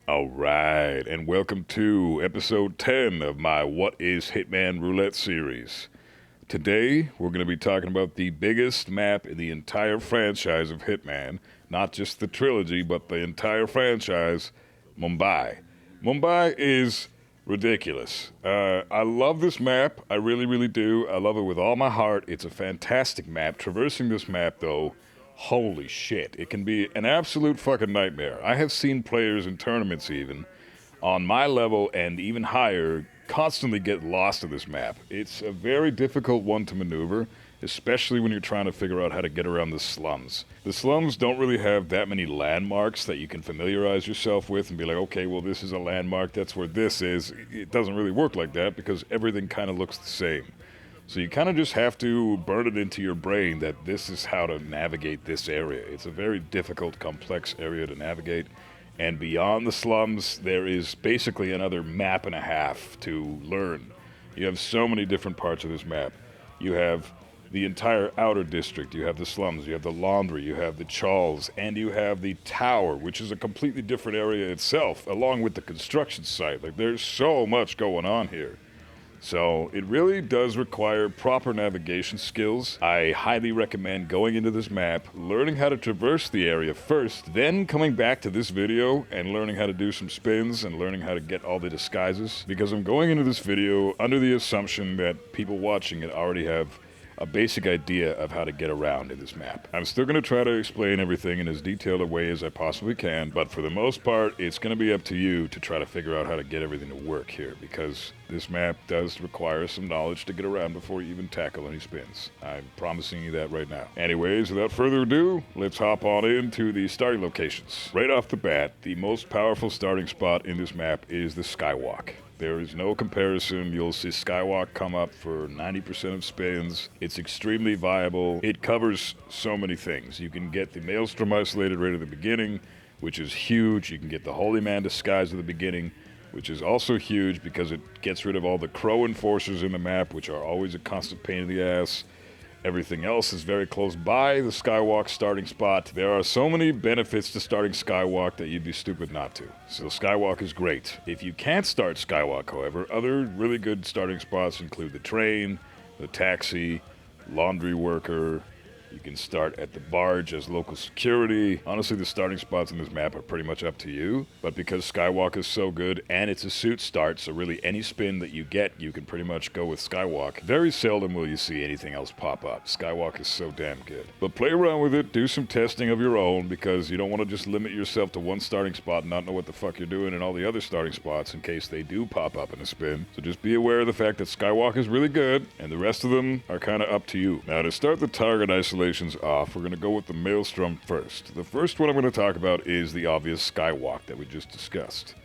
Alright, and welcome to episode 10 of my What is Hitman Roulette series. Today, we're going to be talking about the biggest map in the entire franchise of Hitman. Not just the trilogy, but the entire franchise, Mumbai. Mumbai is ridiculous. I love this map. I really, really do. I love it with all my heart. It's a fantastic map. Traversing this map, though, holy shit. It can be an absolute fucking nightmare. I have seen players in tournaments even, on my level and even higher, constantly get lost in this map. It's a very difficult one to maneuver, especially when you're trying to figure out how to get around the slums. The slums don't really have that many landmarks that you can familiarize yourself with and be like, okay, well, this is a landmark, that's where this is. It doesn't really work like that because everything kind of looks the same. So you kind of just have to burn it into your brain that this is how to navigate this area. It's a very difficult, complex area to navigate. And beyond the slums, there is basically another map and a half to learn. You have so many different parts of this map. You have the entire outer district, you have the slums, you have the laundry, you have the chawls, and you have the tower, which is a completely different area itself, along with the construction site. Like, there's so much going on here. So it really does require proper navigation skills. I highly recommend going into this map, learning how to traverse the area first, then coming back to this video and learning how to do some spins and learning how to get all the disguises. Because I'm going into this video under the assumption that people watching it already have a basic idea of how to get around in this map. I'm still going to try to explain everything in as detailed a way as I possibly can, but for the most part, it's going to be up to you to try to figure out how to get everything to work here, because this map does require some knowledge to get around before you even tackle any spins. I'm promising you that right now. Anyways, without further ado, let's hop on into the starting locations. Right off the bat, the most powerful starting spot in this map is the Skywalk. There is no comparison. You'll see Skywalk come up for 90% of spins. It's extremely viable. It covers so many things. You can get the Maelstrom isolated right at the beginning, which is huge. You can get the Holy Man disguise at the beginning, which is also huge because it gets rid of all the crow enforcers in the map, which are always a constant pain in the ass. Everything else is very close by the Skywalk starting spot. There are so many benefits to starting Skywalk that you'd be stupid not to. So Skywalk is great. If you can't start Skywalk, however, other really good starting spots include the train, the taxi, laundry worker. You can start at the barge as local security. Honestly, the starting spots in this map are pretty much up to you, but because Skywalk is so good and it's a suit start, so really any spin that you get, you can pretty much go with Skywalk. Very seldom will you see anything else pop up. Skywalk is so damn good. But play around with it, do some testing of your own, because you don't want to just limit yourself to one starting spot and not know what the fuck you're doing in all the other starting spots in case they do pop up in a spin. So just be aware of the fact that Skywalk is really good, and the rest of them are kind of up to you. Now, to start the target isolations off, we're going to go with the Maelstrom first. The first one I'm going to talk about is the obvious Skywalk that we just discussed.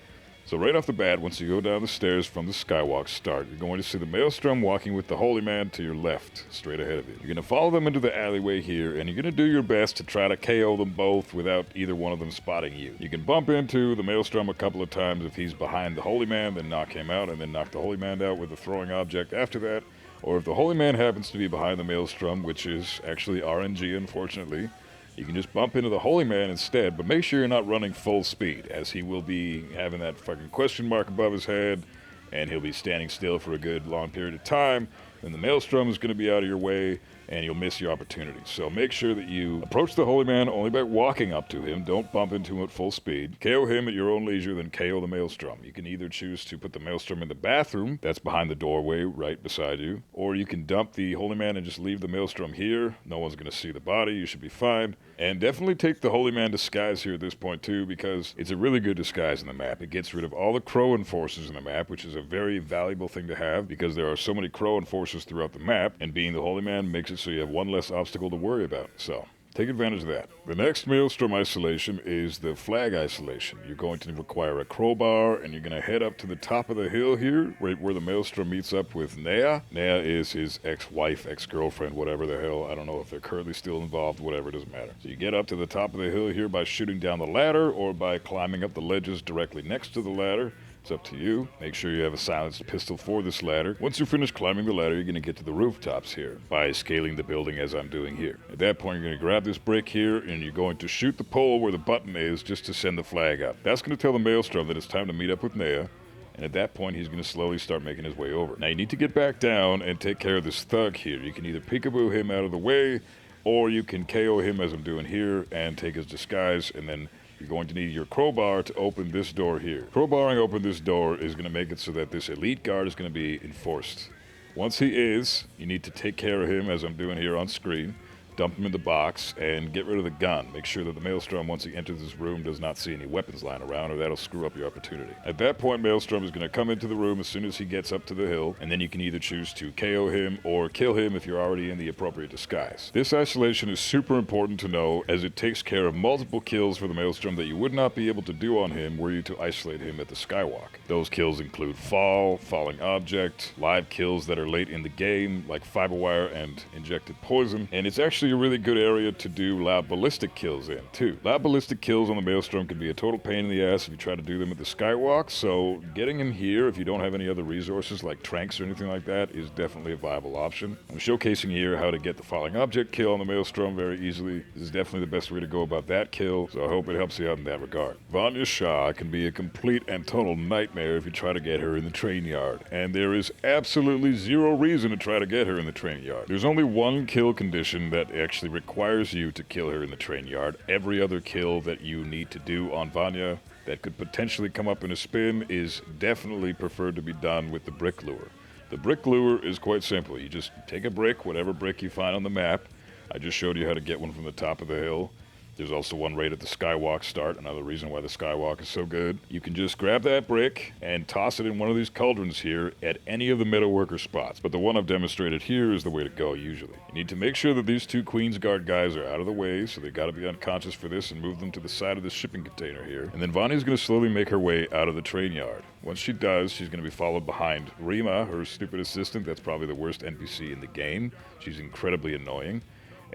So right off the bat, once you go down the stairs from the Skywalk start, you're going to see the Maelstrom walking with the Holy Man to your left, straight ahead of you. You're going to follow them into the alleyway here, and you're going to do your best to try to KO them both without either one of them spotting you. You can bump into the Maelstrom a couple of times if he's behind the Holy Man, then knock him out, and then knock the Holy Man out with a throwing object after that. Or if the Holy Man happens to be behind the Maelstrom, which is actually RNG, unfortunately, you can just bump into the Holy Man instead, but make sure you're not running full speed, as he will be having that fucking question mark above his head, and he'll be standing still for a good long period of time. Then the Maelstrom is going to be out of your way, and you'll miss your opportunity. So make sure that you approach the Holy Man only by walking up to him. Don't bump into him at full speed. KO him at your own leisure, then KO the Maelstrom. You can either choose to put the Maelstrom in the bathroom, that's behind the doorway right beside you, or you can dump the Holy Man and just leave the Maelstrom here. No one's going to see the body. You should be fine. And definitely take the Holy Man disguise here at this point too, because it's a really good disguise in the map. It gets rid of all the crow enforcers in the map, which is a very valuable thing to have because there are so many crow enforcers throughout the map, and being the Holy Man makes it so you have one less obstacle to worry about. So take advantage of that. The next Maelstrom isolation is the flag isolation. You're going to require a crowbar, and you're going to head up to the top of the hill here, right where the Maelstrom meets up with Nea. Nea is his ex-wife, ex-girlfriend, whatever the hell. I don't know if they're currently still involved, whatever, it doesn't matter. So you get up to the top of the hill here by shooting down the ladder or by climbing up the ledges directly next to the ladder. It's up to you. Make sure you have a silenced pistol for this ladder. Once you're finished climbing the ladder, you're going to get to the rooftops here by scaling the building as I'm doing here. At that point, you're going to grab this brick here and you're going to shoot the pole where the button is just to send the flag up. That's going to tell the Maelstrom that it's time to meet up with Nea. And at that point, he's going to slowly start making his way over. Now, you need to get back down and take care of this thug here. You can either peekaboo him out of the way, or you can KO him as I'm doing here and take his disguise, and then you're going to need your crowbar to open this door here. Crowbarring open this door is going to make it so that this elite guard is going to be enforced. Once he is, you need to take care of him as I'm doing here on screen. Dump him in the box and get rid of the gun. Make sure that the Maelstrom, once he enters this room, does not see any weapons lying around, or that'll screw up your opportunity. At that point, Maelstrom is going to come into the room as soon as he gets up to the hill, and then you can either choose to KO him or kill him if you're already in the appropriate disguise. This isolation is super important to know, as it takes care of multiple kills for the Maelstrom that you would not be able to do on him were you to isolate him at the skywalk. Those kills include fall, falling object, live kills that are late in the game, like fiber wire and injected poison, and it's actually a really good area to do loud ballistic kills in, too. Loud ballistic kills on the Maelstrom can be a total pain in the ass if you try to do them at the skywalk, so getting him here, if you don't have any other resources like tranks or anything like that, is definitely a viable option. I'm showcasing here how to get the falling object kill on the Maelstrom very easily. This is definitely the best way to go about that kill, so I hope it helps you out in that regard. Vanya Shah can be a complete and total nightmare if you try to get her in the train yard, and there is absolutely zero reason to try to get her in the train yard. There's only one kill condition that actually requires you to kill her in the train yard. Every other kill that you need to do on Vanya that could potentially come up in a spin is definitely preferred to be done with the brick lure. The brick lure is quite simple. You just take a brick, whatever brick you find on the map. I just showed you how to get one from the top of the hill. There's also one right at the skywalk start, another reason why the skywalk is so good. You can just grab that brick and toss it in one of these cauldrons here at any of the metalworker spots. But the one I've demonstrated here is the way to go usually. You need to make sure that these two Queen's Guard guys are out of the way, so they gotta be unconscious for this, and move them to the side of the shipping container here. And then Vanya's gonna slowly make her way out of the train yard. Once she does, she's gonna be followed behind Rima, her stupid assistant. That's probably the worst NPC in the game. She's incredibly annoying.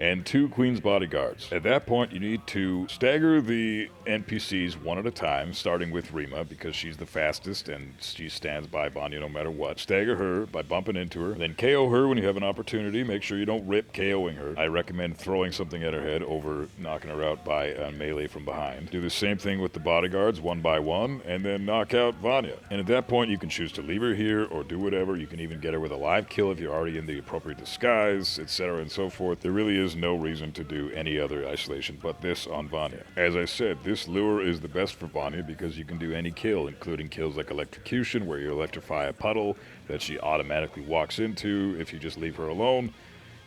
And two Queen's bodyguards. At that point, you need to stagger the NPCs one at a time, starting with Rima, because she's the fastest and she stands by Vanya no matter what. Stagger her by bumping into her, then KO her when you have an opportunity. Make sure you don't rip KOing her. I recommend throwing something at her head over knocking her out by a melee from behind. Do the same thing with the bodyguards, one by one, and then knock out Vanya. And at that point, you can choose to leave her here or do whatever. You can even get her with a live kill if you're already in the appropriate disguise, etc. and so forth. There really is no reason to do any other isolation but this on Vanya. As I said, this lure is the best for Vanya because you can do any kill, including kills like electrocution, where you electrify a puddle that she automatically walks into if you just leave her alone.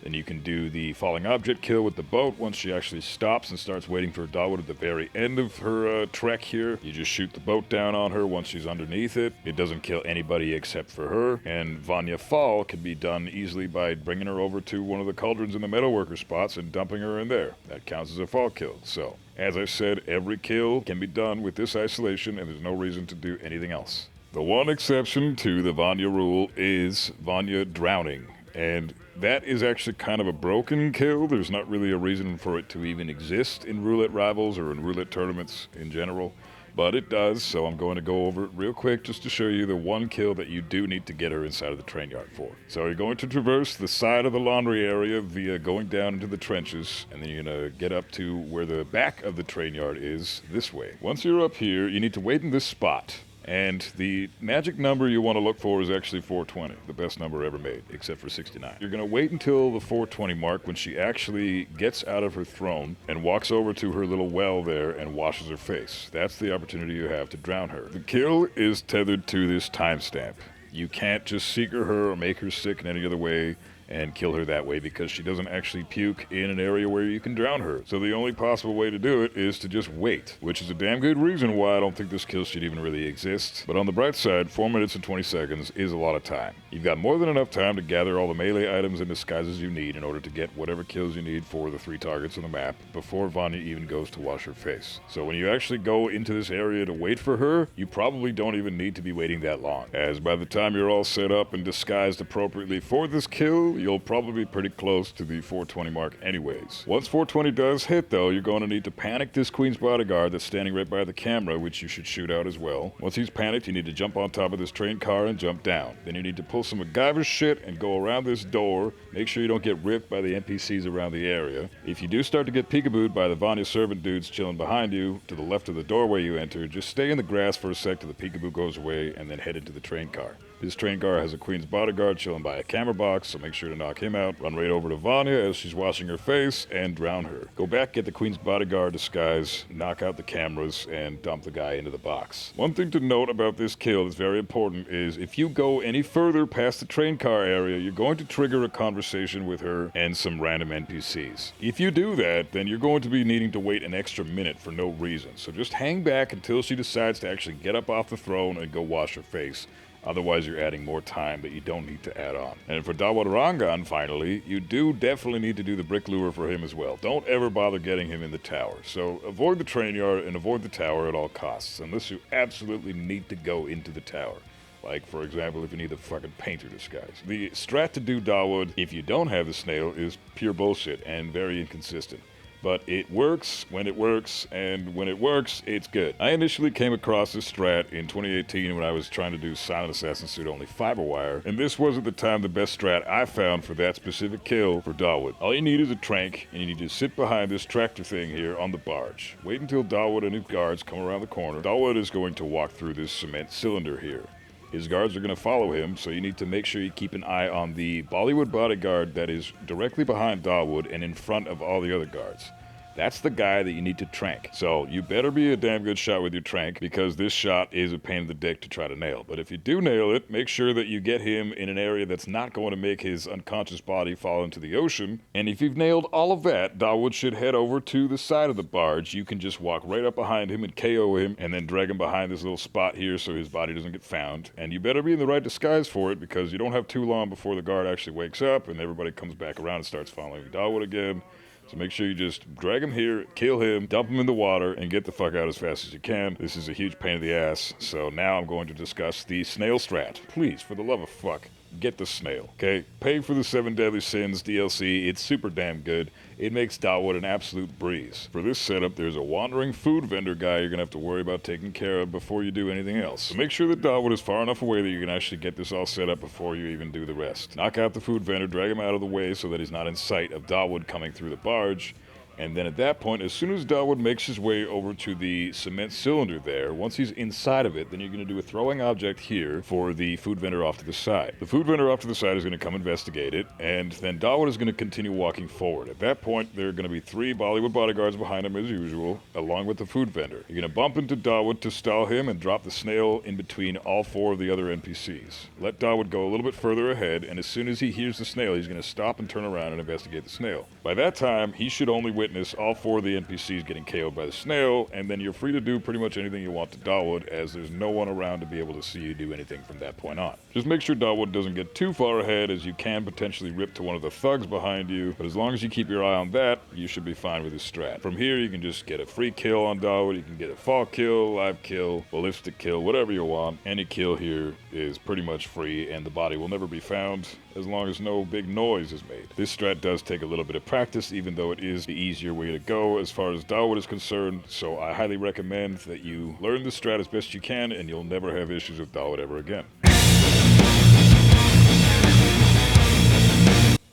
Then you can do the falling object kill with the boat once she actually stops and starts waiting for Dawood at the very end of her trek here. You just shoot the boat down on her once she's underneath it. It doesn't kill anybody except for her. And Vanya Fall can be done easily by bringing her over to one of the cauldrons in the metalworker spots and dumping her in there. That counts as a fall kill. So, as I said, every kill can be done with this isolation, and there's no reason to do anything else. The one exception to the Vanya rule is Vanya drowning. And that is actually kind of a broken kill. There's not really a reason for it to even exist in roulette rivals or in roulette tournaments in general, but it does, so I'm going to go over it real quick just to show you the one kill that you do need to get her inside of the train yard for. So you're going to traverse the side of the laundry area via going down into the trenches, and then you're going to get up to where the back of the train yard is this way. Once you're up here, you need to wait in this spot. And the magic number you want to look for is actually 420, the best number ever made, except for 69. You're going to wait until the 420 mark when she actually gets out of her throne and walks over to her little well there and washes her face. That's the opportunity you have to drown her. The kill is tethered to this timestamp. You can't just secret her or make her sick in any other way and kill her that way because she doesn't actually puke in an area where you can drown her. So the only possible way to do it is to just wait, which is a damn good reason why I don't think this kill should even really exist. But on the bright side, 4 minutes and 20 seconds is a lot of time. You've got more than enough time to gather all the melee items and disguises you need in order to get whatever kills you need for the 3 targets on the map before Vanya even goes to wash her face. So when you actually go into this area to wait for her, you probably don't even need to be waiting that long, as by the time you're all set up and disguised appropriately for this kill, you'll probably be pretty close to the 420 mark anyways. Once 420 does hit though, you're going to need to panic this Queen's bodyguard that's standing right by the camera, which you should shoot out as well. Once he's panicked, you need to jump on top of this train car and jump down. Then you need to pull some MacGyver shit and go around this door. Make sure you don't get ripped by the NPCs around the area. If you do start to get peekabooed by the Vanya servant dudes chilling behind you to the left of the doorway you enter, just stay in the grass for a sec till the peekaboo goes away and then head into the train car. This train car has a Queen's bodyguard chilling by a camera box, so make sure to knock him out. Run right over to Vanya as she's washing her face and drown her. Go back, get the Queen's bodyguard disguise, knock out the cameras, and dump the guy into the box. One thing to note about this kill that's very important is if you go any further past the train car area, you're going to trigger a conversation with her and some random NPCs. If you do that, then you're going to be needing to wait an extra minute for no reason. So just hang back until she decides to actually get up off the throne and go wash her face. Otherwise, you're adding more time that you don't need to add on. And for Dawood Rangan, finally, you do definitely need to do the brick lure for him as well. Don't ever bother getting him in the tower. So avoid the train yard and avoid the tower at all costs, unless you absolutely need to go into the tower. Like, for example, if you need the fucking painter disguise. The strat to do Dawood, if you don't have the snail, is pure bullshit and very inconsistent. But it works when it works, and when it works, it's good. I initially came across this strat in 2018 when I was trying to do Silent Assassin Suit only Fiberwire, and this was at the time the best strat I found for that specific kill for Dawood. All you need is a trank, and you need to sit behind this tractor thing here on the barge. Wait until Dawood and his guards come around the corner. Dawood is going to walk through this cement cylinder here. His guards are going to follow him, so you need to make sure you keep an eye on the Bollywood bodyguard that is directly behind Dawood and in front of all the other guards. That's the guy that you need to trank. So you better be a damn good shot with your trank, because this shot is a pain in the dick to try to nail. But if you do nail it, make sure that you get him in an area that's not going to make his unconscious body fall into the ocean. And if you've nailed all of that, Dawood should head over to the side of the barge. You can just walk right up behind him and KO him, and then drag him behind this little spot here so his body doesn't get found. And you better be in the right disguise for it, because you don't have too long before the guard actually wakes up and everybody comes back around and starts following Dawood again. So make sure you just drag him here, kill him, dump him in the water, and get the fuck out as fast as you can. This is a huge pain in the ass, so now I'm going to discuss the snail strat. Please, for the love of fuck, get the snail, okay? Pay for the 7 Deadly Sins DLC. It's super damn good. It makes Dawood an absolute breeze. For this setup, there's a wandering food vendor guy you're going to have to worry about taking care of before you do anything else. So make sure that Dawood is far enough away that you can actually get this all set up before you even do the rest. Knock out the food vendor, drag him out of the way so that he's not in sight of Dawood coming through the barge. And then at that point, as soon as Dawood makes his way over to the cement cylinder there, once he's inside of it, then you're going to do a throwing object here for the food vendor off to the side. The food vendor off to the side is going to come investigate it, and then Dawood is going to continue walking forward. At that point, there are going to be 3 Bollywood bodyguards behind him as usual, along with the food vendor. You're going to bump into Dawood to stall him and drop the snail in between all 4 of the other NPCs. Let Dawood go a little bit further ahead, and as soon as he hears the snail, he's going to stop and turn around and investigate the snail. By that time, he should only witness all 4 of the NPCs getting KO'd by the snail, and then you're free to do pretty much anything you want to Dawood, as there's no one around to be able to see you do anything from that point on. Just make sure Dawood doesn't get too far ahead, as you can potentially rip to one of the thugs behind you, but as long as you keep your eye on that, you should be fine with this strat. From here, you can just get a free kill on Dawood, you can get a fall kill, live kill, ballistic kill, whatever you want. Any kill here is pretty much free, and the body will never be found as long as no big noise is made. This strat does take a little bit of practice, even though it is the easier way to go as far as Dawood is concerned, so I highly recommend that you learn this strat as best you can, and you'll never have issues with Dawood ever again.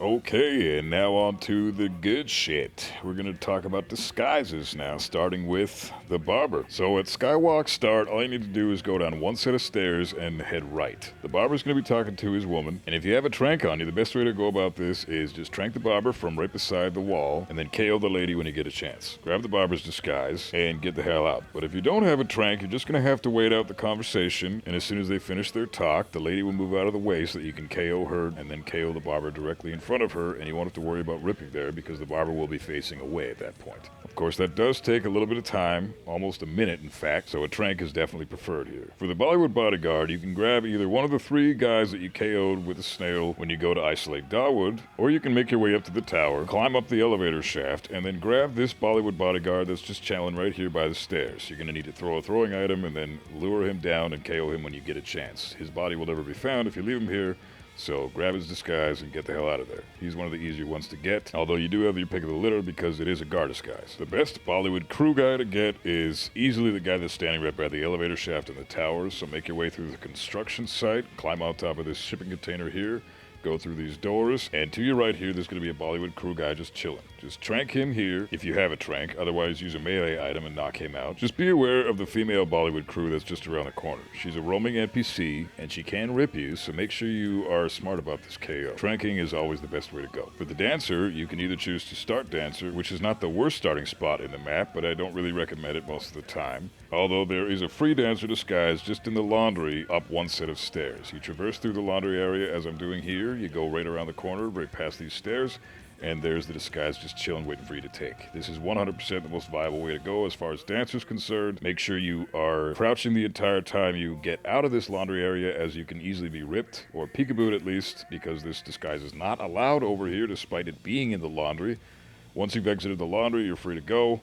Okay, and now on to the good shit. We're going to talk about disguises now, starting with the barber. So at Skywalk Start, all you need to do is go down 1 set of stairs and head right. The barber's going to be talking to his woman, and if you have a trank on you, the best way to go about this is just trank the barber from right beside the wall, and then KO the lady when you get a chance. Grab the barber's disguise, and get the hell out. But if you don't have a trank, you're just going to have to wait out the conversation, and as soon as they finish their talk, the lady will move out of the way so that you can KO her, and then KO the barber directly in front of her, and you won't have to worry about ripping there because the barber will be facing away at that point. Of course, that does take a little bit of time, almost a minute in fact, so a trank is definitely preferred here. For the Bollywood bodyguard, you can grab either one of the 3 guys that you KO'd with a snail when you go to isolate Dawood, or you can make your way up to the tower, climb up the elevator shaft, and then grab this Bollywood bodyguard that's just chilling right here by the stairs. You're going to need to throw a throwing item and then lure him down and KO him when you get a chance. His body will never be found if you leave him here, So grab his disguise and get the hell out of there. He's one of the easier ones to get, although you do have your pick of the litter because it is a guard disguise. The best Bollywood crew guy to get is easily the guy that's standing right by the elevator shaft in the towers. So make your way through the construction site, climb on top of this shipping container here, go through these doors, and to your right here, there's going to be a Bollywood crew guy just chilling. Just trank him here if you have a trank, otherwise use a melee item and knock him out. Just be aware of the female Bollywood crew that's just around the corner. She's a roaming NPC, and she can rip you, so make sure you are smart about this KO. Tranking is always the best way to go. For the dancer, you can either choose to start dancer, which is not the worst starting spot in the map, but I don't really recommend it most of the time. Although there is a free dancer disguise just in the laundry up one set of stairs. You traverse through the laundry area as I'm doing here. You go right around the corner, right past these stairs, and there's the disguise just chilling, waiting for you to take. This is 100% the most viable way to go as far as dancers concerned. Make sure you are crouching the entire time you get out of this laundry area, as you can easily be ripped, or peekabooed at least, because this disguise is not allowed over here despite it being in the laundry. Once you've exited the laundry, you're free to go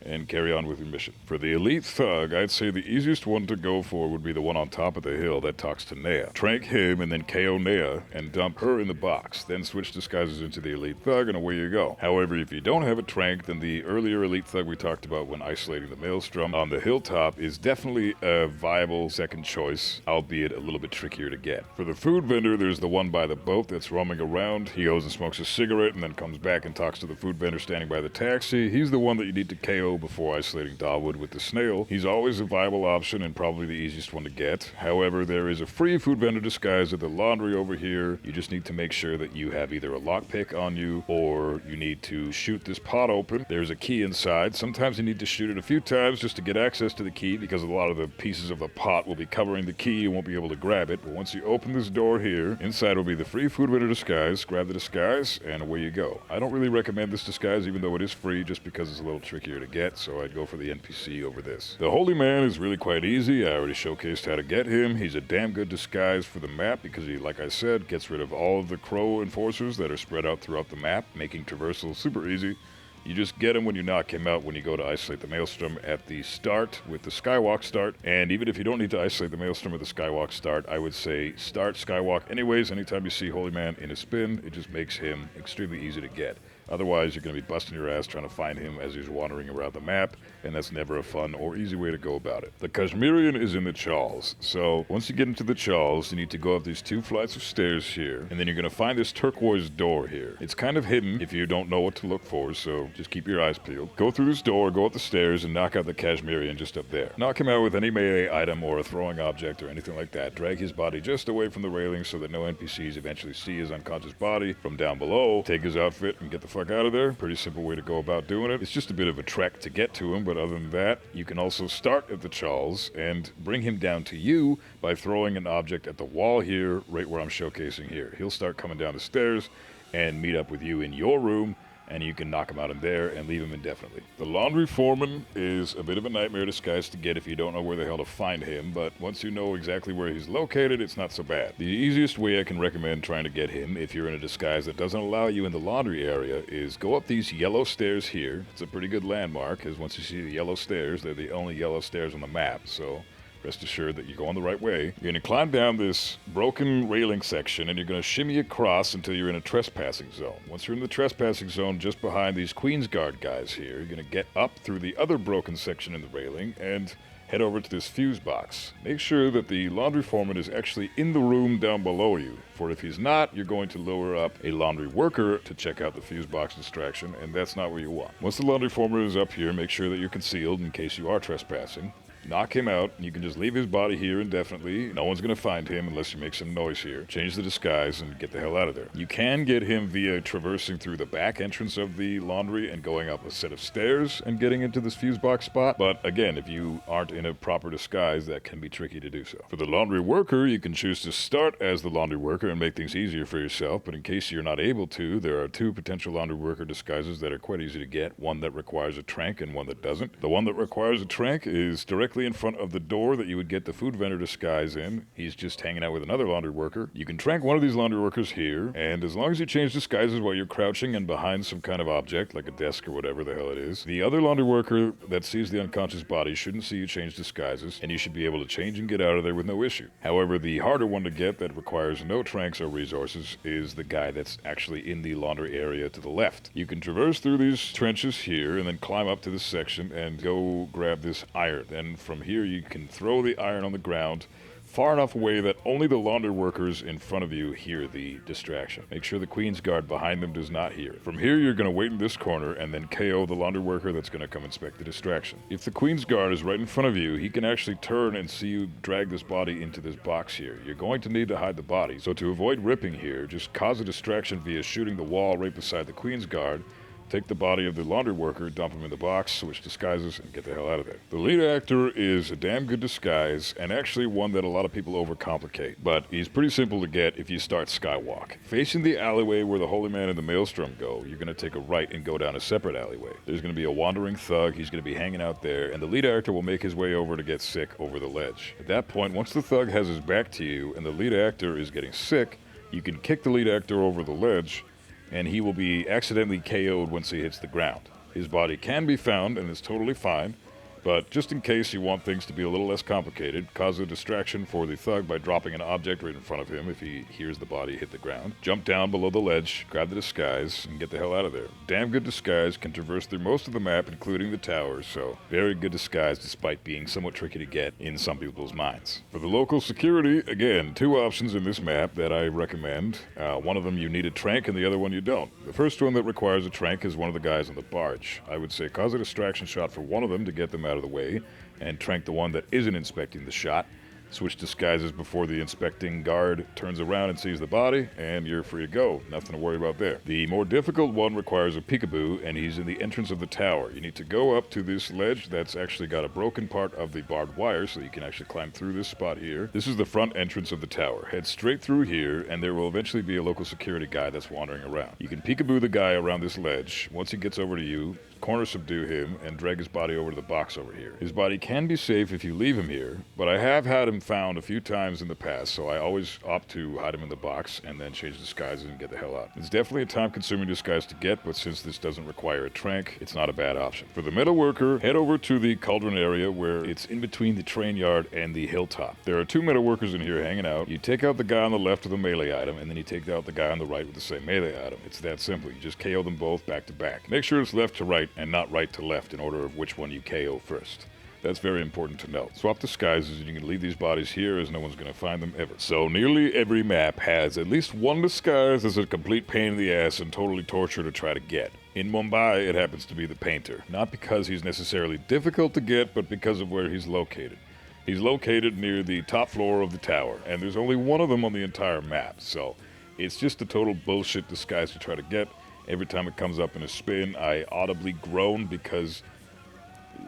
and carry on with your mission. For the elite thug, I'd say the easiest one to go for would be the one on top of the hill that talks to Nea. Trank him and then KO Nea and dump her in the box. Then switch disguises into the elite thug and away you go. However, if you don't have a trank, then the earlier elite thug we talked about when isolating the Maelstrom on the hilltop is definitely a viable second choice, albeit a little bit trickier to get. For the food vendor, there's the one by the boat that's roaming around. He goes and smokes a cigarette and then comes back and talks to the food vendor standing by the taxi. He's the one that you need to KO before isolating Dawood with the snail. He's always a viable option and probably the easiest one to get. However, there is a free food vendor disguise at the laundry over here. You just need to make sure that you have either a lockpick on you or you need to shoot this pot open. There's a key inside. Sometimes you need to shoot it a few times just to get access to the key, because a lot of the pieces of the pot will be covering the key. You won't be able to grab it. But once you open this door here, inside will be the free food vendor disguise. Grab the disguise and away you go. I don't really recommend this disguise even though it is free, just because it's a little trickier to get, so I'd go for the NPC over this. The Holy Man is really quite easy. I already showcased how to get him. He's a damn good disguise for the map because he, like I said, gets rid of all of the crow enforcers that are spread out throughout the map, making traversal super easy. You just get him when you knock him out when you go to isolate the Maelstrom at the start with the Skywalk start. And even if you don't need to isolate the Maelstrom at the Skywalk start, I would say start Skywalk anyways. Anytime you see Holy Man in a spin, it just makes him extremely easy to get. Otherwise, you're going to be busting your ass trying to find him as he's wandering around the map, and that's never a fun or easy way to go about it. The Kashmirian is in the Chawls, so once you get into the Chawls, you need to go up these 2 flights of stairs here, and then you're going to find this turquoise door here. It's kind of hidden if you don't know what to look for, so just keep your eyes peeled. Go through this door, go up the stairs, and knock out the Kashmirian just up there. Knock him out with any melee item or a throwing object or anything like that. Drag his body just away from the railing so that no NPCs eventually see his unconscious body from down below. Take his outfit and get the fuck out of there. Pretty simple way to go about doing it. It's just a bit of a trek to get to him, but other than that, you can also start at the Chawls and bring him down to you by throwing an object at the wall here, right where I'm showcasing here. He'll start coming down the stairs and meet up with you in your room, and you can knock him out in there and leave him indefinitely. The laundry foreman is a bit of a nightmare disguise to get if you don't know where the hell to find him, but once you know exactly where he's located, it's not so bad. The easiest way I can recommend trying to get him, if you're in a disguise that doesn't allow you in the laundry area, is go up these yellow stairs here. It's a pretty good landmark, because once you see the yellow stairs, they're the only yellow stairs on the map, so rest assured that you're going the right way. You're going to climb down this broken railing section, and you're going to shimmy across until you're in a trespassing zone. Once you're in the trespassing zone, just behind these Queen's Guard guys here, you're going to get up through the other broken section in the railing and head over to this fuse box. Make sure that the laundry foreman is actually in the room down below you, for if he's not, you're going to lure up a laundry worker to check out the fuse box distraction, and that's not what you want. Once the laundry foreman is up here, make sure that you're concealed in case you are trespassing. Knock him out, and you can just leave his body here indefinitely. No one's going to find him unless you make some noise here. Change the disguise and get the hell out of there. You can get him via traversing through the back entrance of the laundry and going up a set of stairs and getting into this fuse box spot. But again, if you aren't in a proper disguise, that can be tricky to do so. For the laundry worker, you can choose to start as the laundry worker and make things easier for yourself. But in case you're not able to, there are 2 potential laundry worker disguises that are quite easy to get. One that requires a trank and one that doesn't. The one that requires a trank is directly directly in front of the door that you would get the food vendor disguise in. He's just hanging out with another laundry worker. You can trank one of these laundry workers here, and as long as you change disguises while you're crouching and behind some kind of object, like a desk or whatever the hell it is, the other laundry worker that sees the unconscious body shouldn't see you change disguises, and you should be able to change and get out of there with no issue. However, the harder one to get that requires no tranks or resources is the guy that's actually in the laundry area to the left. You can traverse through these trenches here and then climb up to this section and go grab this iron. Then from here you can throw the iron on the ground far enough away that only the laundry workers in front of you hear the distraction. Make sure the Queen's Guard behind them does not hear it. From here, you're going to wait in this corner and then KO the laundry worker that's going to come inspect the distraction. If the Queen's Guard is right in front of you, he can actually turn and see you drag this body into this box here. You're going to need to hide the body, so to avoid ripping here, just cause a distraction via shooting the wall right beside the Queen's Guard. Take the body of the laundry worker, dump him in the box, switch disguises, and get the hell out of there. The lead actor is a damn good disguise, and actually one that a lot of people overcomplicate, but he's pretty simple to get if you start Skywalk. Facing the alleyway where the Holy Man and the Maelstrom go, you're going to take a right and go down a separate alleyway. There's going to be a wandering thug, he's going to be hanging out there, and the lead actor will make his way over to get sick over the ledge. At that point, once the thug has his back to you and the lead actor is getting sick, you can kick the lead actor over the ledge, and he will be accidentally KO'd once he hits the ground. His body can be found, and is totally fine, but just in case you want things to be a little less complicated, cause a distraction for the thug by dropping an object right in front of him if he hears the body hit the ground. Jump down below the ledge, grab the disguise, and get the hell out of there. Damn good disguise, can traverse through most of the map, including the towers, so very good disguise despite being somewhat tricky to get in some people's minds. For the local security, again, two options in this map that I recommend. One of them you need a trank and the other one you don't. The first one that requires a trank is one of the guys on the barge. I would say cause a distraction shot for one of them to get them out of the way, and trank the one that isn't inspecting the shot. Switch disguises before the inspecting guard turns around and sees the body, and you're free to go. Nothing to worry about there. The more difficult one requires a peekaboo, and he's in the entrance of the tower. You need to go up to this ledge that's actually got a broken part of the barbed wire, so you can actually climb through this spot here. This is the front entrance of the tower. Head straight through here, and there will eventually be a local security guy that's wandering around. You can peekaboo the guy around this ledge. Once he gets over to you, corner subdue him, and drag his body over to the box over here. His body can be safe if you leave him here, but I have had him found a few times in the past, so I always opt to hide him in the box and then change disguises and get the hell out. It's definitely a time-consuming disguise to get, but since this doesn't require a trank, it's not a bad option. For the metal worker, head over to the cauldron area where it's in between the train yard and the hilltop. There are two metal workers in here hanging out. You take out the guy on the left with a melee item, and then you take out the guy on the right with the same melee item. It's that simple. You just KO them both back to back. Make sure it's left to right and not right to left in order of which one you KO first. That's very important to note. Swap disguises and you can leave these bodies here as no one's going to find them ever. So nearly every map has at least one disguise that's a complete pain in the ass and totally torture to try to get. In Mumbai, it happens to be the painter. Not because he's necessarily difficult to get, but because of where he's located. He's located near the top floor of the tower, and there's only one of them on the entire map, so it's just a total bullshit disguise to try to get. Every time it comes up in a spin, I audibly groan because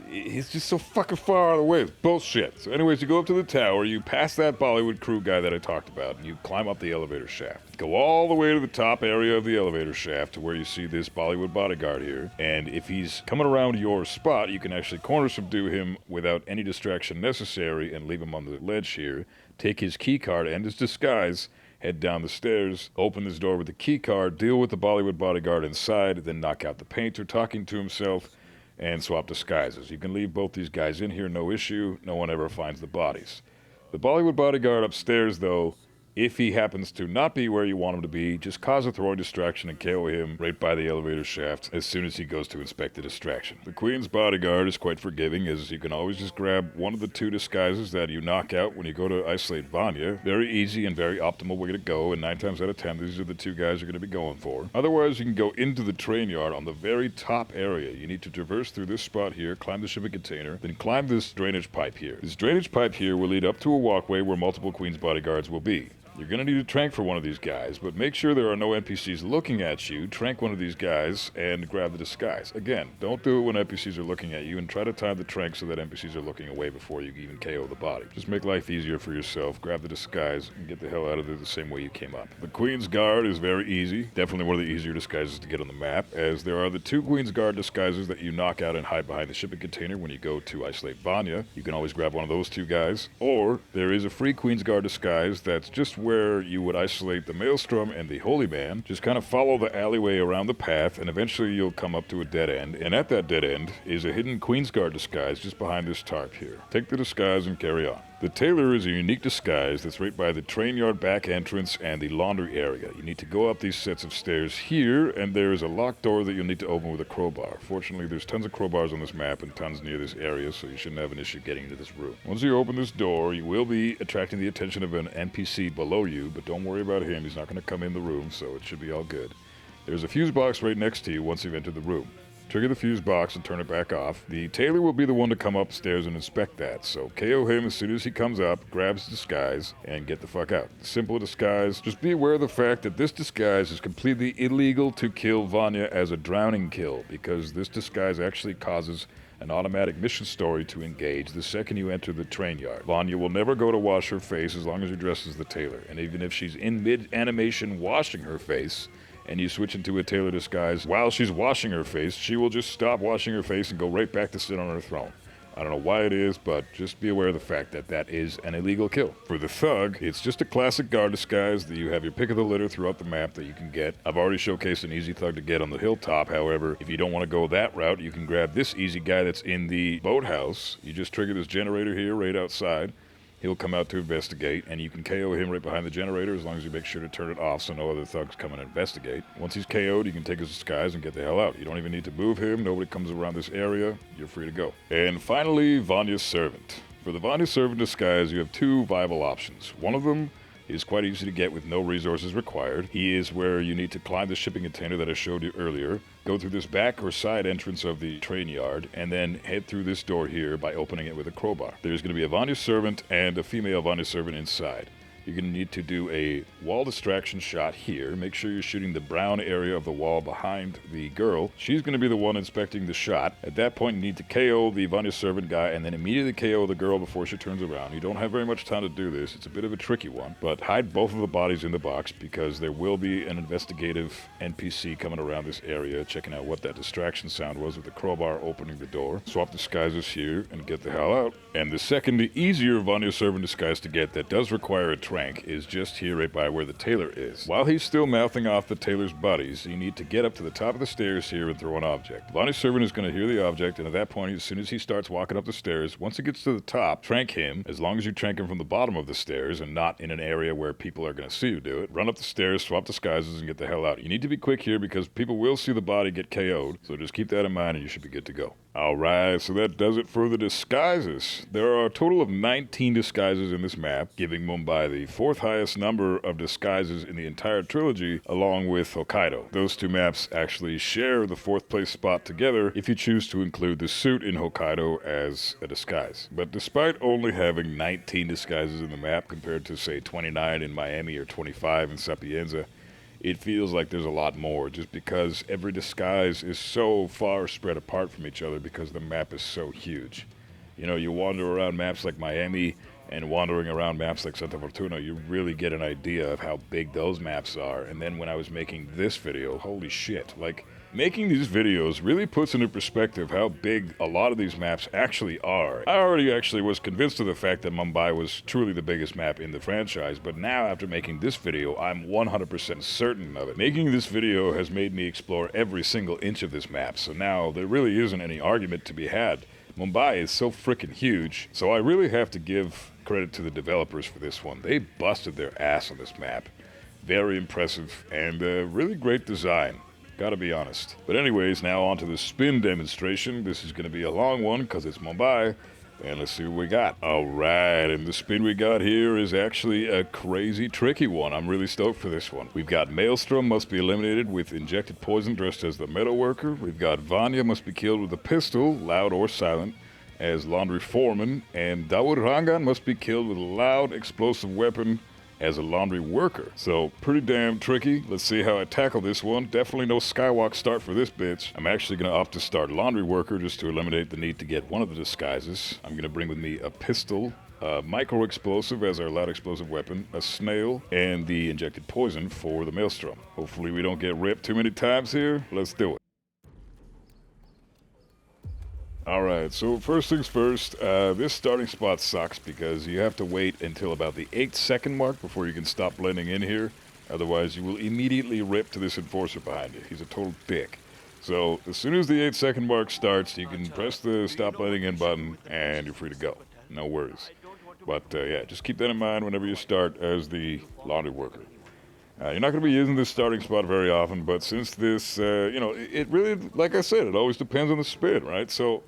he's just so fucking far out of the way. It's bullshit. So anyways, you go up to the tower, you pass that Bollywood crew guy that I talked about, and you climb up the elevator shaft. Go all the way to the top area of the elevator shaft to where you see this Bollywood bodyguard here. And if he's coming around your spot, you can actually corner subdue him without any distraction necessary and leave him on the ledge here. Take his key card and his disguise, head down the stairs, open this door with the key card, deal with the Bollywood bodyguard inside, then knock out the painter talking to himself, and swap disguises. You can leave both these guys in here, no issue. No one ever finds the bodies. The Bollywood bodyguard upstairs, though, if he happens to not be where you want him to be, just cause a throwing distraction and KO him right by the elevator shaft as soon as he goes to inspect the distraction. The Queen's bodyguard is quite forgiving, as you can always just grab one of the two disguises that you knock out when you go to isolate Vanya. Very easy and very optimal way to go, and 9 times out of 10, these are the two guys you're going to be going for. Otherwise, you can go into the train yard on the very top area. You need to traverse through this spot here, climb the shipping container, then climb this drainage pipe here. This drainage pipe here will lead up to a walkway where multiple Queen's bodyguards will be. You're going to need a trank for one of these guys, but make sure there are no NPCs looking at you. Trank one of these guys and grab the disguise. Again, don't do it when NPCs are looking at you, and try to time the trank so that NPCs are looking away before you even KO the body. Just make life easier for yourself. Grab the disguise and get the hell out of there the same way you came up. The Queen's Guard is very easy. Definitely one of the easier disguises to get on the map, as there are the 2 Queen's Guard disguises that you knock out and hide behind the shipping container when you go to isolate Vanya. You can always grab one of those 2 guys. Or there is a free Queen's Guard disguise that's just where you would isolate the Maelstrom and the Holy Man. Just kind of follow the alleyway around the path, and eventually you'll come up to a dead end. And at that dead end is a hidden Queen's Guard disguise just behind this tarp here. Take the disguise and carry on. The Tailor is a unique disguise that's right by the train yard back entrance and the laundry area. You need to go up these sets of stairs here, and there is a locked door that you'll need to open with a crowbar. Fortunately, there's tons of crowbars on this map and tons near this area, so you shouldn't have an issue getting into this room. Once you open this door, you will be attracting the attention of an NPC below you, but don't worry about him. He's not going to come in the room, so it should be all good. There's a fuse box right next to you once you've entered the room. Trigger the fuse box and turn it back off. The Tailor will be the one to come upstairs and inspect that, so KO him as soon as he comes up, grabs the disguise, and get the fuck out. Simple disguise. Just be aware of the fact that this disguise is completely illegal to kill Vanya as a drowning kill, because this disguise actually causes an automatic mission story to engage the second you enter the train yard. Vanya will never go to wash her face as long as you're dressed as the Tailor, and even if she's in mid-animation washing her face, and you switch into a Tailor disguise while she's washing her face, she will just stop washing her face and go right back to sit on her throne. I don't know why it is, but just be aware of the fact that that is an illegal kill. For the Thug, it's just a classic guard disguise that you have your pick of the litter throughout the map that you can get. I've already showcased an easy Thug to get on the hilltop. However, if you don't want to go that route, you can grab this easy guy that's in the boathouse. You just trigger this generator here right outside. He'll come out to investigate, and you can KO him right behind the generator as long as you make sure to turn it off so no other thugs come and investigate. Once he's KO'd, you can take his disguise and get the hell out. You don't even need to move him. Nobody comes around this area. You're free to go. And finally, Vanya's Servant. For the Vanya Servant disguise, you have 2 viable options. One of them is quite easy to get with no resources required. He is where you need to climb the shipping container that I showed you earlier, go through this back or side entrance of the train yard, and then head through this door here by opening it with a crowbar. There's going to be a Vanya Servant and a female Vanya Servant inside. You're going to need to do a wall distraction shot here. Make sure you're shooting the brown area of the wall behind the girl. She's going to be the one inspecting the shot. At that point, you need to KO the Vanya Servant guy and then immediately KO the girl before she turns around. You don't have very much time to do this. It's a bit of a tricky one, but hide both of the bodies in the box because there will be an investigative NPC coming around this area checking out what that distraction sound was with the crowbar opening the door. Swap disguises here and get the hell out. And the second, easier Vanya Servant disguise to get that does require a trank is just here right by where the Tailor is. While he's still mouthing off the Tailor's buddies, you need to get up to the top of the stairs here and throw an object. Vanya Servant is going to hear the object, and at that point, as soon as he starts walking up the stairs, once it gets to the top, trank him, as long as you trank him from the bottom of the stairs and not in an area where people are going to see you do it. Run up the stairs, swap disguises, and get the hell out. You need to be quick here because people will see the body get KO'd, so just keep that in mind and you should be good to go. Alright, so that does it for the disguises. There are a total of 19 disguises in this map, giving Mumbai the 4th highest number of disguises in the entire trilogy, along with Hokkaido. Those 2 maps actually share the 4th place spot together if you choose to include the suit in Hokkaido as a disguise. But despite only having 19 disguises in the map compared to, say, 29 in Miami or 25 in Sapienza, it feels like there's a lot more just because every disguise is so far spread apart from each other because the map is so huge. You know, you wander around maps like Miami and wandering around maps like Santa Fortuna, you really get an idea of how big those maps are. And then when I was making this video, holy shit, like, making these videos really puts into perspective how big a lot of these maps actually are. I already actually was convinced of the fact that Mumbai was truly the biggest map in the franchise, but now after making this video, I'm 100% certain of it. Making this video has made me explore every single inch of this map, so now there really isn't any argument to be had. Mumbai is so freaking huge, so I really have to give credit to the developers for this one. They busted their ass on this map. Very impressive and really great design. Gotta be honest. But anyways, now on to the spin demonstration. This is gonna be a long one because it's Mumbai. And let's see what we got. Alright, and the spin we got here is actually a crazy tricky one. I'm really stoked for this one. We've got Maelstrom must be eliminated with injected poison dressed as the metal worker. We've got Vanya must be killed with a pistol, loud or silent, as laundry foreman. And Dawood Rangan must be killed with a loud explosive weapon as a laundry worker. So pretty damn tricky. Let's see how I tackle this one. Definitely no skywalk start for this bitch. I'm actually going to opt to start laundry worker just to eliminate the need to get one of the disguises. I'm going to bring with me a pistol, a micro explosive as our loud explosive weapon, a snail, and the injected poison for the Maelstrom. Hopefully we don't get ripped too many times here. Let's do it. Alright, so first things first, this starting spot sucks because you have to wait until about the 8-second mark before you can stop blending in here. Otherwise, you will immediately rip to this enforcer behind you. He's a total dick. So, as soon as the 8-second mark starts, you can press the stop blending in button and you're free to go. No worries. But yeah, just keep that in mind whenever you start as the laundry worker. You're not going to be using this starting spot very often, but since this, you know, it really, like I said, it always depends on the spin, right? So,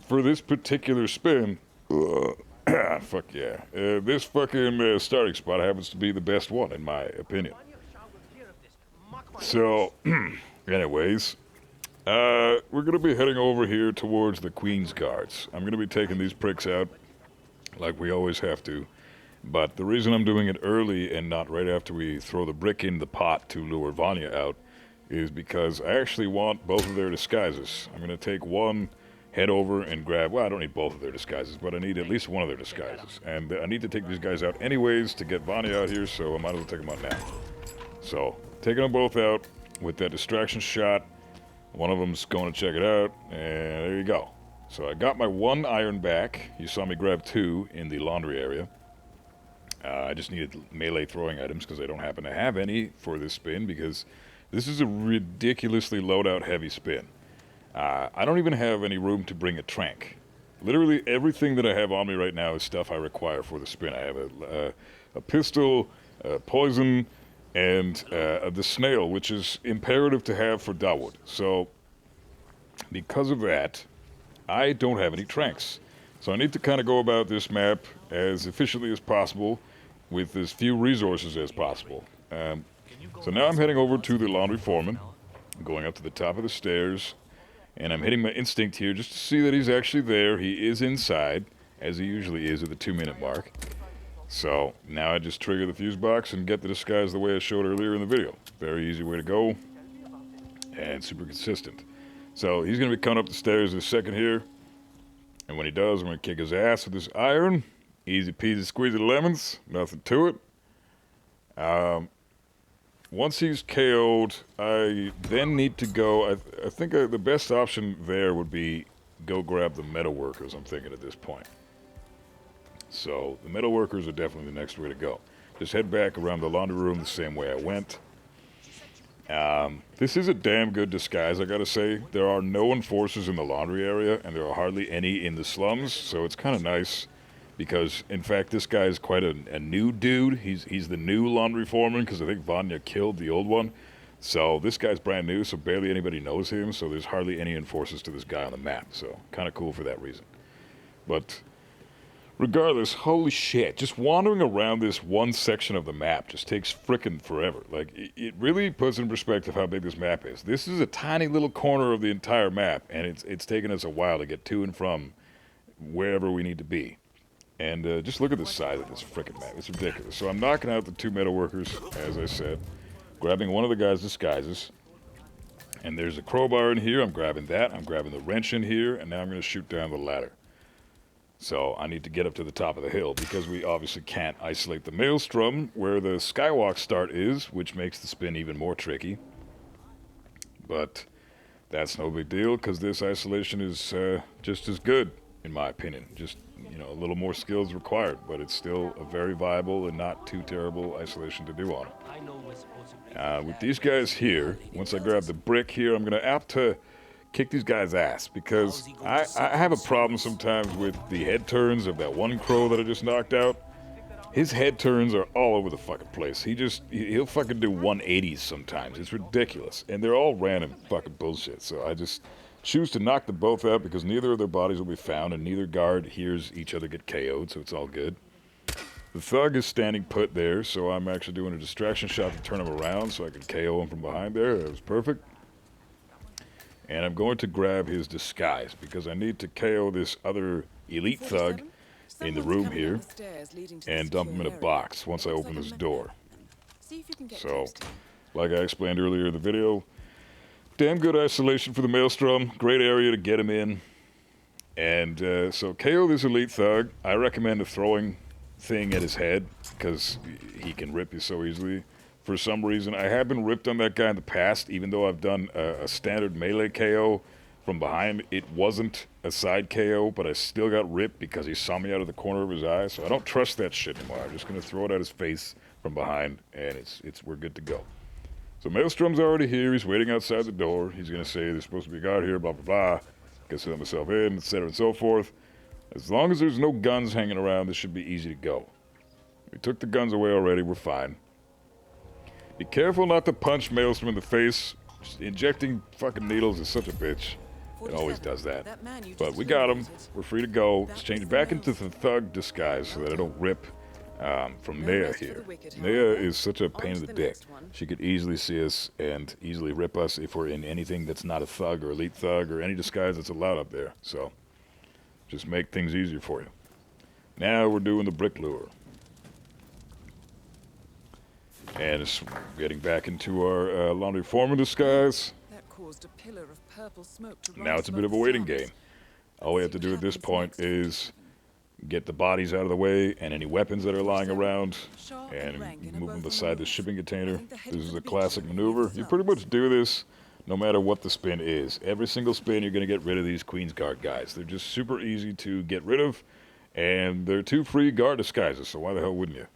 for this particular spin, fuck yeah, this fucking starting spot happens to be the best one, in my opinion. So, anyways, we're going to be heading over here towards the Queen's Guards. I'm going to be taking these pricks out like we always have to. But the reason I'm doing it early and not right after we throw the brick in the pot to lure Vanya out is because I actually want both of their disguises. I'm going to take one, head over and grab, well, I don't need both of their disguises, but I need at least one of their disguises. And I need to take these guys out anyways to get Vanya out here, so I might as well take them out now. So, taking them both out with that distraction shot. One of them's going to check it out, and there you go. So I got my one iron back. You saw me grab two in the laundry area. I just needed melee throwing items because I don't happen to have any for this spin because this is a ridiculously loadout heavy spin. I don't even have any room to bring a trank. Literally everything that I have on me right now is stuff I require for the spin. I have a pistol, poison, and the snail, which is imperative to have for Dawood. So because of that, I don't have any tranks. So I need to kind of go about this map as efficiently as possible with as few resources as possible. So now I'm heading over to the laundry foreman. I'm going up to the top of the stairs, and I'm hitting my instinct here just to see that he's actually there. He is inside, as he usually is at the 2-minute mark. So now I just trigger the fuse box and get the disguise the way I showed earlier in the video. Very easy way to go, and super consistent. So he's going to be coming up the stairs in a second here. And when he does, I'm going to kick his ass with this iron. Easy peasy squeezy lemons. Nothing to it. Once he's KO'd, I then need to go. I think the best option there would be go grab the metal workers, I'm thinking at this point. So the metal workers are definitely the next way to go. Just head back around the laundry room the same way I went. This is a damn good disguise, I gotta say. There are no enforcers in the laundry area, and there are hardly any in the slums, so it's kind of nice, because, in fact, this guy is quite a new dude. He's the new laundry foreman, because I think Vanya killed the old one. So this guy's brand new, so barely anybody knows him, so there's hardly any enforcers to this guy on the map, so kind of cool for that reason. But regardless, holy shit, just wandering around this one section of the map just takes frickin' forever. Like, it really puts in perspective how big this map is. This is a tiny little corner of the entire map, and it's taken us a while to get to and from wherever we need to be. And just look at the size of this frickin' map. It's ridiculous. So I'm knocking out the two metal workers, as I said, grabbing one of the guy's disguises. And there's a crowbar in here. I'm grabbing that. I'm grabbing the wrench in here, and now I'm going to shoot down the ladder. So I need to get up to the top of the hill because we obviously can't isolate the Maelstrom where the skywalk start is, which makes the spin even more tricky. But that's no big deal because this isolation is just as good, in my opinion. Just, you know, a little more skills required, but it's still a very viable and not too terrible isolation to do on it. With these guys here, once I grab the brick here, I'm going to opt to kick these guys' ass because I have a problem sometimes with the head turns of that one crow that I just knocked out. His head turns are all over the fucking place. He'll fucking do 180s sometimes. It's ridiculous. And they're all random fucking bullshit. So I just choose to knock them both out because neither of their bodies will be found and neither guard hears each other get KO'd, so it's all good. The thug is standing put there, so I'm actually doing a distraction shot to turn him around so I can KO him from behind there. That was perfect. And I'm going to grab his disguise because I need to KO this other elite thug in the room here and dump him in a box once I open this door. So, like I explained earlier in the video, damn good isolation for the Maelstrom, great area to get him in. And so KO this elite thug. I recommend a throwing thing at his head because he can rip you so easily. For some reason, I have been ripped on that guy in the past, even though I've done a standard melee KO from behind. It wasn't a side KO, but I still got ripped because he saw me out of the corner of his eye. So I don't trust that shit anymore. I'm just gonna throw it at his face from behind, and we're good to go. So Maelstrom's already here. He's waiting outside the door. He's gonna say there's supposed to be a guard here, blah blah blah. Gets let myself in, etc. and so forth. As long as there's no guns hanging around, this should be easy to go. We took the guns away already. We're fine. Be careful not to punch Maelstrom in the face. Just injecting fucking needles is such a bitch. It always does that. But we got him. We're free to go. Let's change back into the thug disguise so that I don't rip from Naya here. Naya is such a pain in the dick. She could easily see us and easily rip us if we're in anything that's not a thug or elite thug or any disguise that's allowed up there. So just make things easier for you. Now we're doing the brick lure. And it's getting back into our laundry foreman disguise. Now it's a bit of a waiting game. All we have to do at this point is get the bodies out of the way and any weapons that are lying around and move them beside the shipping container. This is a classic maneuver. You pretty much do this no matter what the spin is. Every single spin you're going to get rid of these Queen's Guard guys. They're just super easy to get rid of, and they're 2 free guard disguises, so why the hell wouldn't you?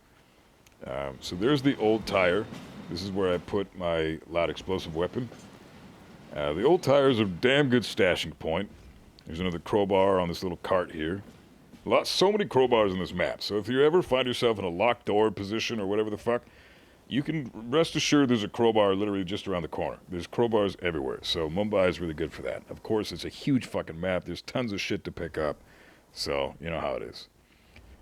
So there's the old tire. This is where I put my loud explosive weapon. The old tire is a damn good stashing point. There's another crowbar on this little cart here. So many crowbars in this map. So if you ever find yourself in a locked door position or whatever the fuck, you can rest assured there's a crowbar literally just around the corner. There's crowbars everywhere. So Mumbai is really good for that. Of course, it's a huge fucking map. There's tons of shit to pick up. So, you know how it is.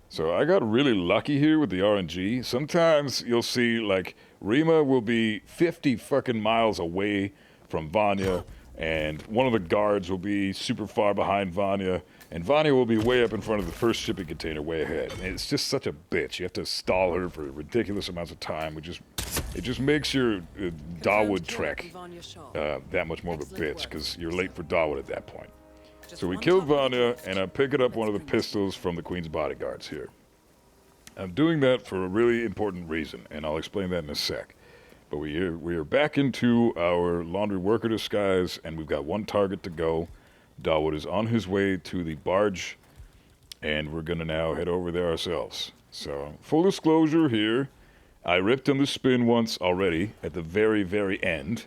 So I got really lucky here with the RNG. Sometimes you'll see, like, Rima will be 50 fucking miles away from Vanya, and one of the guards will be super far behind Vanya, and Vanya will be way up in front of the first shipping container way ahead. And it's just such a bitch. You have to stall her for ridiculous amounts of time. It just makes your Dawood trek that much more of a bitch, because you're late for Dawood at that point. So we killed Vanya, and I'm picking up one of the pistols from the Queen's bodyguards here. I'm doing that for a really important reason, and I'll explain that in a sec. But we are back into our laundry worker disguise, and we've got one target to go. Dawood is on his way to the barge, and we're going to now head over there ourselves. So, full disclosure here, I ripped him the spin once already at the very, very end,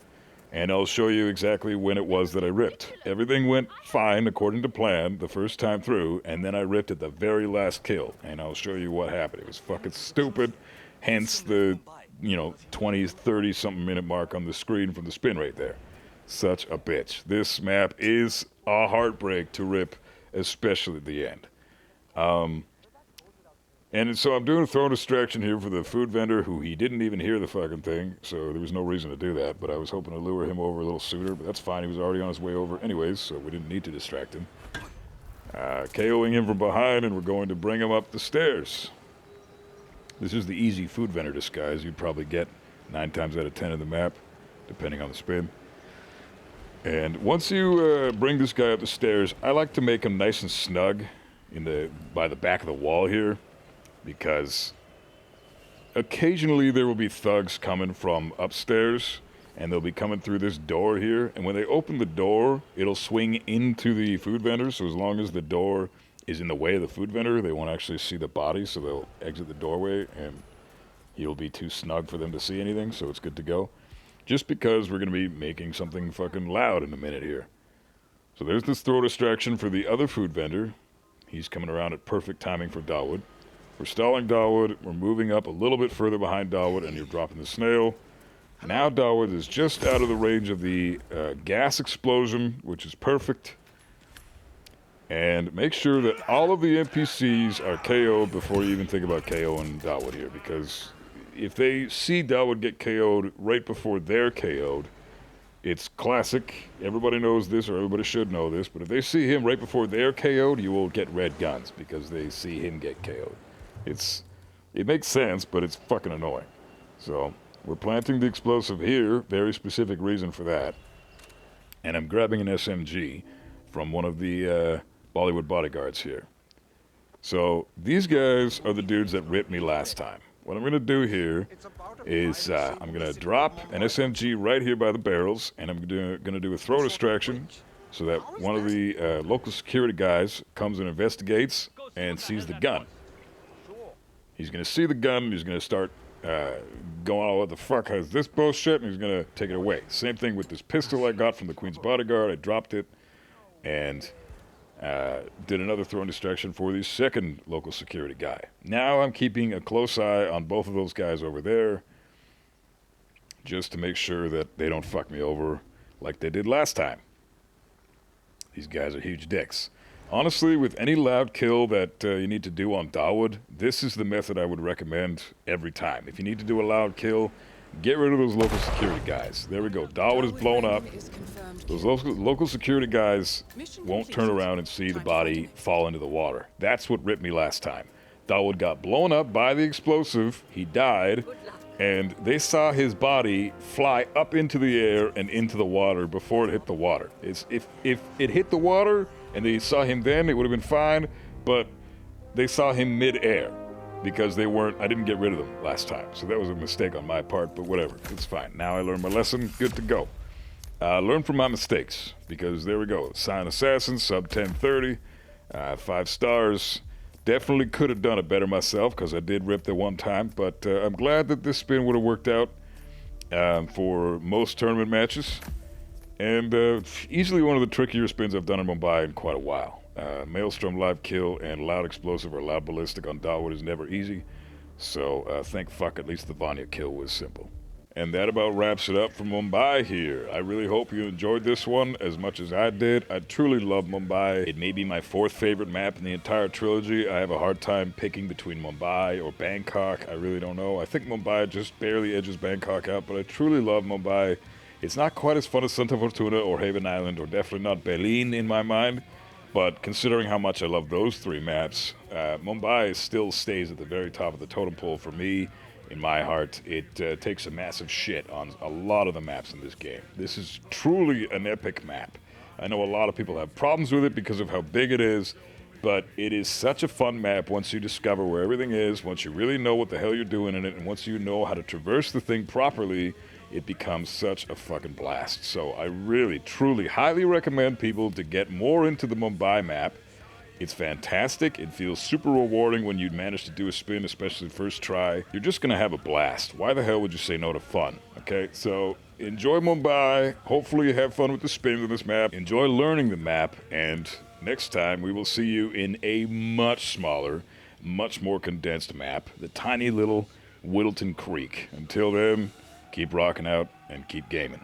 and I'll show you exactly when it was that I ripped. Everything went fine according to plan the first time through, and then I ripped at the very last kill, and I'll show you what happened. It was fucking stupid, hence the, 20, 30 something minute mark on the screen from the spin right there. Such a bitch. This map is a heartbreak to rip, especially at the end. And so I'm doing a throw distraction here for the food vendor, who he didn't even hear the fucking thing, so there was no reason to do that, but I was hoping to lure him over a little sooner, but that's fine. He was already on his way over anyways, so we didn't need to distract him. KOing him from behind, and we're going to bring him up the stairs. This is the easy food vendor disguise you'd probably get 9 times out of 10 in the map, depending on the spin. And once you bring this guy up the stairs, I like to make him nice and snug by the back of the wall here, because occasionally there will be thugs coming from upstairs, and they'll be coming through this door here, and when they open the door, it'll swing into the food vendor, so as long as the door is in the way of the food vendor, they won't actually see the body, so they'll exit the doorway, and he'll be too snug for them to see anything, so it's good to go. Just because we're going to be making something fucking loud in a minute here. So there's this throw distraction for the other food vendor. He's coming around at perfect timing for Dawood. We're stalling Dawood, we're moving up a little bit further behind Dawood, and you're dropping the snail. Now Dawood is just out of the range of the gas explosion, which is perfect. And make sure that all of the NPCs are KO'd before you even think about KOing Dawood here, because if they see Dawood get KO'd right before they're KO'd, It's classic. Everybody knows this, or everybody should know this, but if they see him right before they're KO'd, you will get red guns because they see him get KO'd. It makes sense, but it's fucking annoying. So, we're planting the explosive here, very specific reason for that. And I'm grabbing an SMG from one of the Bollywood bodyguards here. So, these guys are the dudes that ripped me last time. What I'm going to do here is I'm going to drop an SMG right here by the barrels, and I'm going to do a throw distraction so that one of the local security guys comes and investigates and sees the gun. He's going to see the gun, he's going to start going, oh, what the fuck has this bullshit, and he's going to take it away. Same thing with this pistol I got from the Queen's Bodyguard. I dropped it and did another throwing distraction for the second local security guy. Now I'm keeping a close eye on both of those guys over there just to make sure that they don't fuck me over like they did last time. These guys are huge dicks. Honestly, with any loud kill that you need to do on Dawood, this is the method I would recommend every time. If you need to do a loud kill, get rid of those local security guys. There we go. Dawood is blown up. Those local security guys won't turn around and see the body fall into the water. That's what ripped me last time. Dawood got blown up by the explosive. He died. And they saw his body fly up into the air and into the water before it hit the water. If it hit the water and they saw him then, it would have been fine. But they saw him mid-air because I didn't get rid of them last time. So that was a mistake on my part, but whatever. It's fine. Now I learned my lesson. Good to go. Learn from my mistakes because there we go. Silent Assassin, sub 1030, 5 stars. Definitely could have done it better myself because I did rip the one time, but I'm glad that this spin would have worked out for most tournament matches. And easily one of the trickier spins I've done in Mumbai in quite a while. Maelstrom live kill and loud explosive or loud ballistic on Dawood is never easy. So thank fuck at least the Vanya kill was simple. And that about wraps it up for Mumbai here. I really hope you enjoyed this one as much as I did. I truly love Mumbai. It may be my 4th favorite map in the entire trilogy. I have a hard time picking between Mumbai or Bangkok. I really don't know. I think Mumbai just barely edges Bangkok out, but I truly love Mumbai. It's not quite as fun as Santa Fortuna or Haven Island, or definitely not Berlin in my mind. But considering how much I love those 3 maps, Mumbai still stays at the very top of the totem pole for me. In my heart, it takes a massive shit on a lot of the maps in this game. This is truly an epic map. I know a lot of people have problems with it because of how big it is, but it is such a fun map once you discover where everything is, once you really know what the hell you're doing in it, and once you know how to traverse the thing properly, it becomes such a fucking blast. So I really, truly, highly recommend people to get more into the Mumbai map. It's fantastic. It feels super rewarding when you manage to do a spin, especially first try. You're just going to have a blast. Why the hell would you say no to fun? Okay, so enjoy Mumbai. Hopefully you have fun with the spins on this map. Enjoy learning the map. And next time we will see you in a much smaller, much more condensed map. The tiny little Whittleton Creek. Until then, keep rocking out and keep gaming.